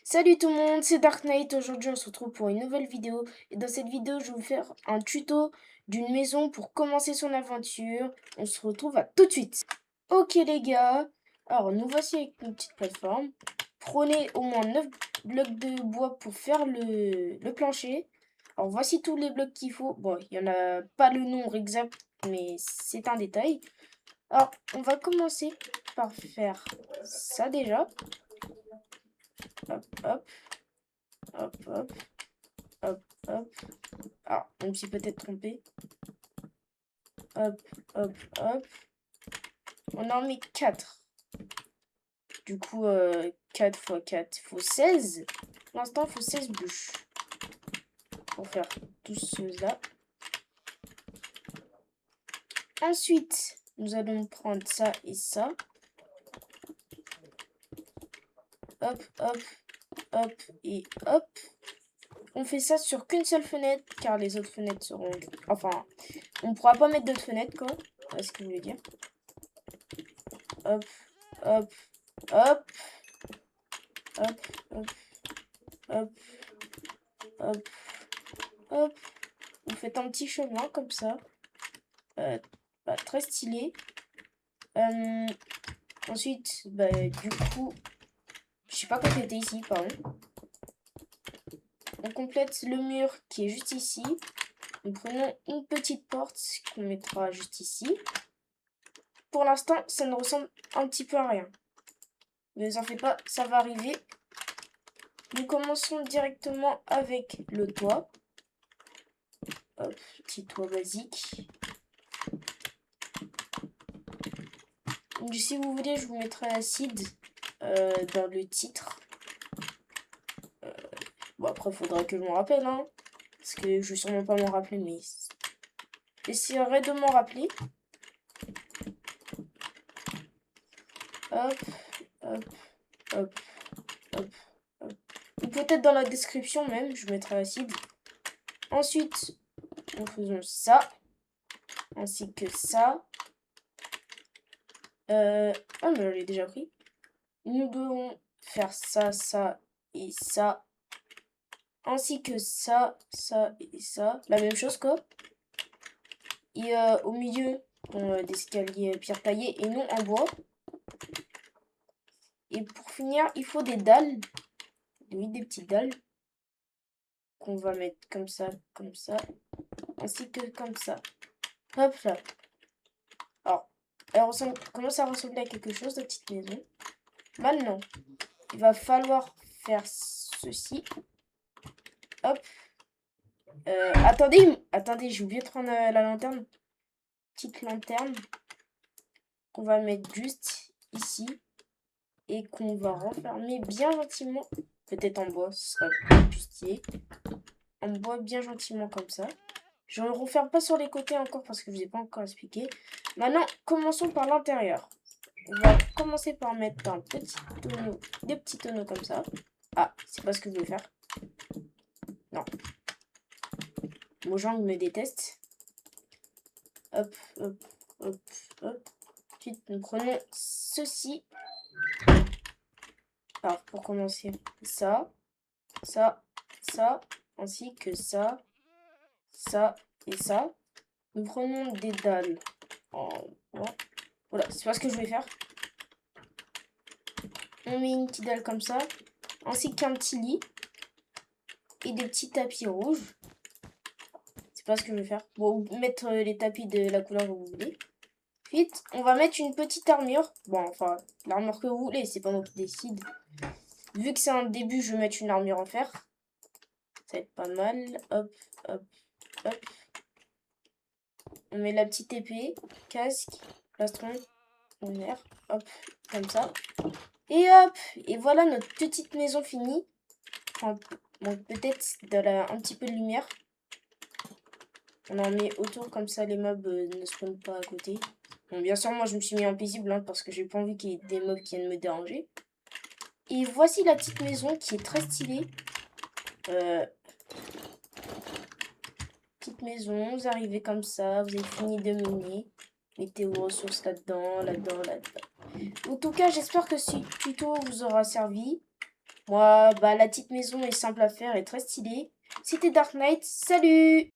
Salut tout le monde, c'est Dark Knight. Aujourd'hui, on se retrouve pour une nouvelle vidéo. Et dans cette vidéo, je vais vous faire un tuto d'une maison pour commencer son aventure. On se retrouve à tout de suite. Ok les gars, alors nous voici avec une petite plateforme. Prenez au moins 9 blocs de bois pour faire le plancher. Alors voici tous les blocs qu'il faut. Bon, il n'y en a pas le nombre exact, mais c'est un détail. Alors, on va commencer par faire ça déjà. Hop, hop, hop, hop. Hop, hop. Ah, on s'est peut-être trompé. Hop, hop, hop. On en met 4. Du coup, 4 fois 4, il faut 16. Pour l'instant, il faut 16 bûches. Pour faire tout cela. Ensuite, nous allons prendre ça et ça. Hop, hop, hop et hop. On fait ça sur qu'une seule fenêtre, car les autres fenêtres seront... Enfin, on ne pourra pas mettre d'autres fenêtres, quoi. C'est ce que je voulais dire. Hop, hop, hop. Hop, hop, hop, hop, hop. Vous faites un petit chemin comme ça. Très stylé. Ensuite, du coup, je sais pas compléter ici, pardon. On complète le mur qui est juste ici. Nous prenons une petite porte qu'on mettra juste ici. Pour l'instant, ça ne ressemble un petit peu à rien. Ne vous en faites pas, ça va arriver. Nous commençons directement avec le toit. Hop, petit toit basique. Donc, si vous voulez, je vous mettrai l'acide dans le titre. Bon, après, il faudra que je m'en rappelle, hein. Parce que je vais sûrement pas m'en rappeler, mais j'essaierai de m'en rappeler. Hop, hop, hop, hop, hop. Ou peut-être dans la description même, je mettrai l'acide. Ensuite, nous faisons ça. Ainsi que ça. Ah, mais je l'ai déjà pris. Nous devons faire ça, ça et ça. Ainsi que ça, ça et ça. La même chose, quoi. Et au milieu, d'escaliers pierre taillée et non en bois. Et pour finir, il faut des dalles. Oui, des petites dalles. Qu'on va mettre comme ça, ainsi que comme ça. Hop là. Alors, elle commence à ressembler à quelque chose, la petite maison. Maintenant, il va falloir faire ceci. Hop. Attendez, j'ai oublié de prendre la lanterne. Petite lanterne. Qu'on va mettre juste ici. Et qu'on va renfermer bien gentiment. Peut-être en bois, ce sera plus stylé. En bois bien gentiment comme ça. Je ne referme pas sur les côtés encore parce que je ne vous ai pas encore expliqué. Maintenant, commençons par l'intérieur. On va commencer par mettre un petit tonneau, des petits tonneaux comme ça. Ah, c'est pas ce que je veux faire. Non. Mojang me déteste. Hop, hop, hop, hop. Ensuite, nous prenons ceci. Alors, pour commencer, ça, ça, ça, ainsi que ça, ça et ça. Nous prenons des dalles en bois. Voilà, c'est pas ce que je vais faire. On met une petite dalle comme ça, ainsi qu'un petit lit et des petits tapis rouges. C'est pas ce que je vais faire. Bon, mettre les tapis de la couleur que vous voulez. Ensuite, on va mettre une petite armure. Bon, enfin, l'armure que vous voulez, c'est pas moi qui décide. Vu que c'est un début, je vais mettre une armure en fer. Ça va être pas mal. Hop, hop, hop. On met la petite épée, casque, plastron, lumière. Hop, comme ça. Et hop, et voilà notre petite maison finie. Enfin, bon, peut-être un petit peu de lumière. On en met autour comme ça, les mobs ne spawnent pas à côté. Bon, bien sûr, moi je me suis mis invisible hein, parce que j'ai pas envie qu'il y ait des mobs qui viennent me déranger. Et voici la petite maison qui est très stylée. Petite maison, vous arrivez comme ça, vous avez fini de miner. Mettez vos ressources là-dedans, là-dedans, là-dedans. En tout cas, j'espère que ce tuto vous aura servi. Moi, bah, la petite maison est simple à faire et très stylée. C'était Dark Knight, salut!